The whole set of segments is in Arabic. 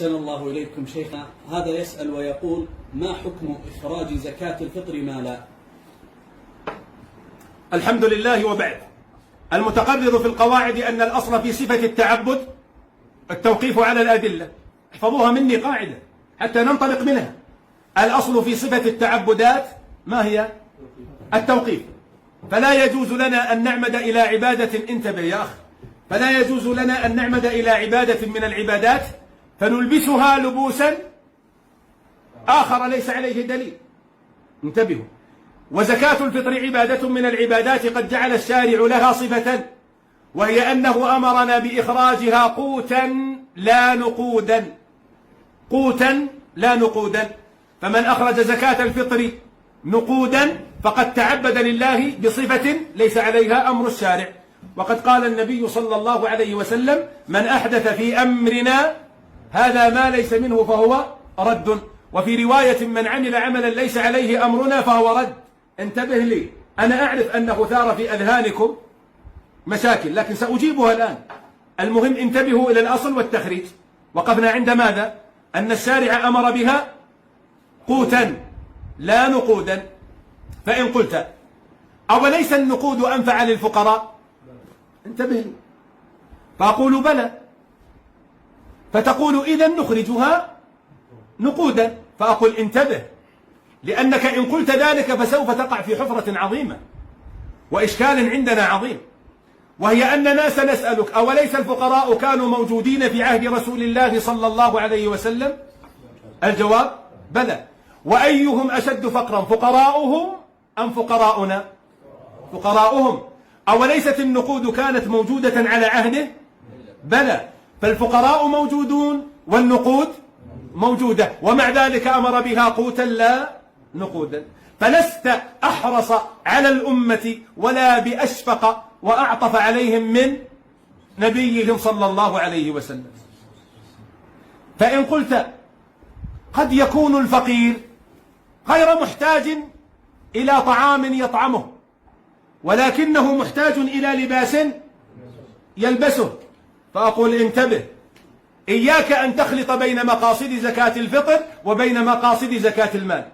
أحسن الله إليكم شيخنا. هذا يسأل ويقول: ما حكم إخراج زكاة الفطر مالا؟ الحمد لله. وبعد، المتقرر في القواعد أن الأصل في صفة التعبد التوقيف على الأدلة. احفظوها مني قاعدة حتى ننطلق منها. الأصل في صفة التعبدات ما هي؟ التوقيف. فلا يجوز لنا أن نعمد إلى عبادة، انتبه يا أخ، فلا يجوز لنا أن نعمد إلى عبادة من العبادات فنلبسها لبوسا آخر ليس عليه دليل. انتبهوا. وزكاة الفطر عبادة من العبادات قد جعل الشارع لها صفة، وهي أنه أمرنا بإخراجها قوتا لا نقودا. قوتا لا نقودا. فمن أخرج زكاة الفطر نقودا فقد تعبد لله بصفة ليس عليها أمر الشارع. وقد قال النبي صلى الله عليه وسلم: من أحدث في أمرنا هذا ما ليس منه فهو رد. وفي رواية: من عمل عملا ليس عليه أمرنا فهو رد. انتبه لي، أنا أعرف أنه ثار في أذهانكم مشاكل لكن سأجيبها الآن. المهم انتبهوا إلى الأصل والتخريج. وقفنا عند ماذا؟ أن الشارع أمر بها قوتا لا نقودا. فإن قلت: أوليس النقود أنفع للفقراء؟ انتبه لي. فأقول: بلى. فتقول: إذن نخرجها نقودا. فأقول: انتبه، لأنك إن قلت ذلك فسوف تقع في حفرة عظيمة وإشكال عندنا عظيم، وهي أننا سنسألك: أوليس الفقراء كانوا موجودين في عهد رسول الله صلى الله عليه وسلم؟ الجواب: بلى. وأيهم أشد فقرا، فقراؤهم أم فقراؤنا؟ فقراؤهم. أوليست النقود كانت موجودة على عهده؟ بلى. فالفقراء موجودون والنقود موجودة، ومع ذلك أمر بها قوتا لا نقودا. فلست أحرص على الأمة ولا بأشفق وأعطف عليهم من نبيهم صلى الله عليه وسلم. فإن قلت: قد يكون الفقير غير محتاج إلى طعام يطعمه ولكنه محتاج إلى لباس يلبسه، فأقول: انتبه، إياك أن تخلط بين مقاصد زكاة الفطر وبين مقاصد زكاة المال.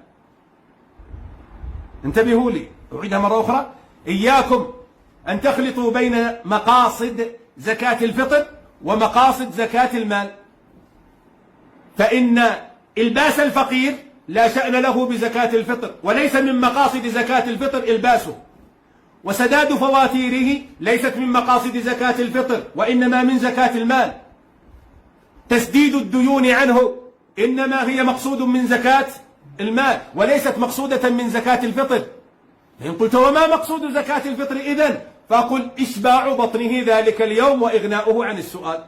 انتبهوا لي، أعيدها مرة أخرى: إياكم أن تخلطوا بين مقاصد زكاة الفطر ومقاصد زكاة المال. فإن إلباس الفقير لا شأن له بزكاة الفطر، وليس من مقاصد زكاة الفطر إلباسه. وسداد فواتيره ليست من مقاصد زكاة الفطر وإنما من زكاة المال. تسديد الديون عنه إنما هي مقصود من زكاة المال وليست مقصودة من زكاة الفطر. فإن قلت: وما مقصود زكاة الفطر إذن؟ فأقول: إشباع بطنه ذلك اليوم وإغناؤه عن السؤال.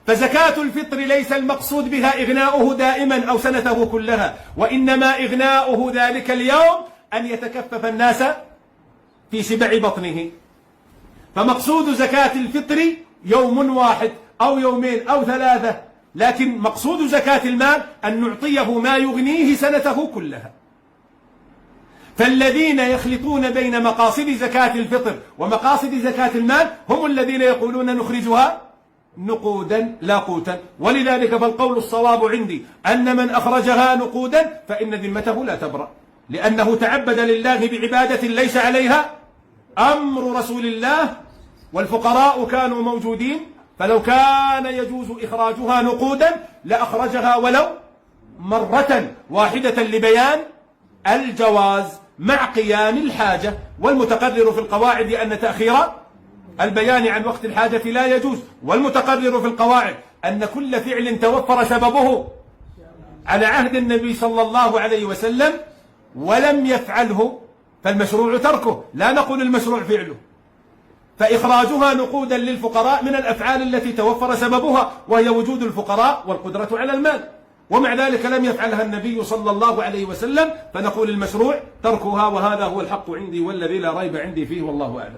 فزكاة الفطر ليس المقصود بها إغناؤه دائما أو سنته كلها، وإنما إغناؤه ذلك اليوم أن يتكفف الناس في شبع بطنه. فمقصود زكاة الفطر يوم واحد أو يومين أو ثلاثة، لكن مقصود زكاة المال أن نعطيه ما يغنيه سنته كلها. فالذين يخلطون بين مقاصد زكاة الفطر ومقاصد زكاة المال هم الذين يقولون: نخرجها نقودا لا قوتا. ولذلك فالقول الصواب عندي أن من أخرجها نقودا فإن ذمته لا تبرأ، لأنه تعبد لله بعبادة ليس عليها أمر رسول الله. والفقراء كانوا موجودين، فلو كان يجوز إخراجها نقودا لأخرجها ولو مرة واحدة لبيان الجواز مع قيام الحاجة. والمتقرر في القواعد أن تأخير البيان عن وقت الحاجة لا يجوز. والمتقرر في القواعد أن كل فعل توفر سببه على عهد النبي صلى الله عليه وسلم ولم يفعله فالمشروع تركه، لا نقول المشروع فعله. فإخراجها نقودا للفقراء من الأفعال التي توفر سببها، وهي وجود الفقراء والقدرة على المال، ومع ذلك لم يفعلها النبي صلى الله عليه وسلم، فنقول المشروع تركها. وهذا هو الحق عندي والذي لا ريب عندي فيه، والله أعلم.